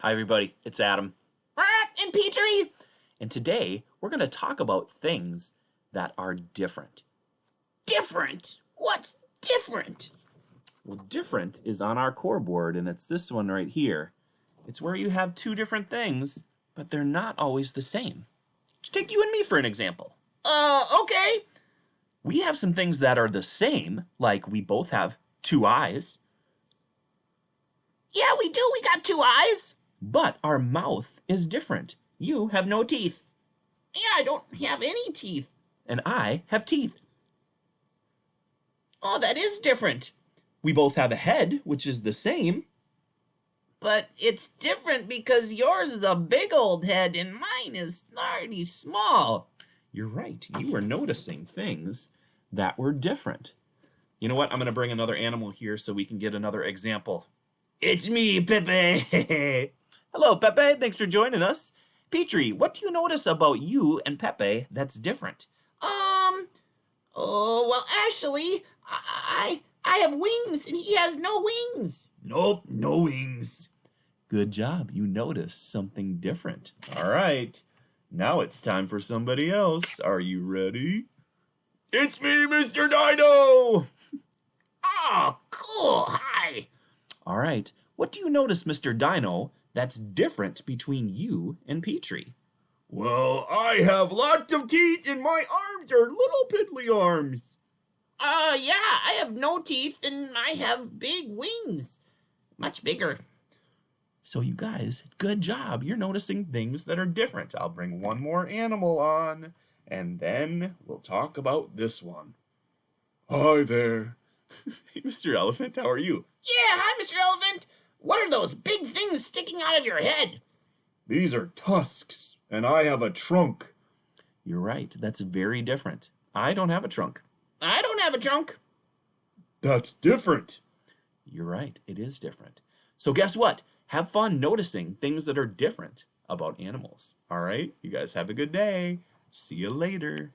Hi everybody, it's Adam. And Petri. And today we're going to talk about things that are different. Different? What's different? Well, different is on our core board, and it's this one right here. It's where you have two different things, but they're not always the same. Take you and me for an example. Okay. We have some things that are the same, like we both have two eyes, Yeah, we do. We got two eyes. but our mouth is different. You have no teeth, Yeah, I don't have any teeth. and I have teeth. Oh, that is different. We both have a head, which is the same, But it's different because yours is a big old head and mine is already small. You're right. You were noticing things that were different. You know what? I'm going to bring another animal here so we can get another example. It's me, Pepe. Hello, Pepe. Thanks for joining us. Petri, what do you notice about you and Pepe that's different? Oh, well, actually, I have wings and he has no wings. Nope, no wings. Good job. You noticed something different. All right. Now it's time for somebody else. Are you ready? It's me, Mr. Dino! Oh, cool. Hi. All right. What do you notice, Mr. Dino, that's different between you and Petri? Well, I have lots of teeth and my arms are little piddly arms. Yeah, I have no teeth and I have big wings. Much bigger. So you guys, good job. You're noticing things that are different. I'll bring one more animal on, and then we'll talk about this one. Hi there. Hey, Mr. Elephant, how are you? Yeah, hi, Mr. Elephant. What are those big things sticking out of your head? These are tusks, and I have a trunk. You're right. That's very different. I don't have a trunk. I don't have a trunk. That's different. You're right. It is different. So guess what? Have fun noticing things that are different about animals. All right? You guys have a good day. See you later.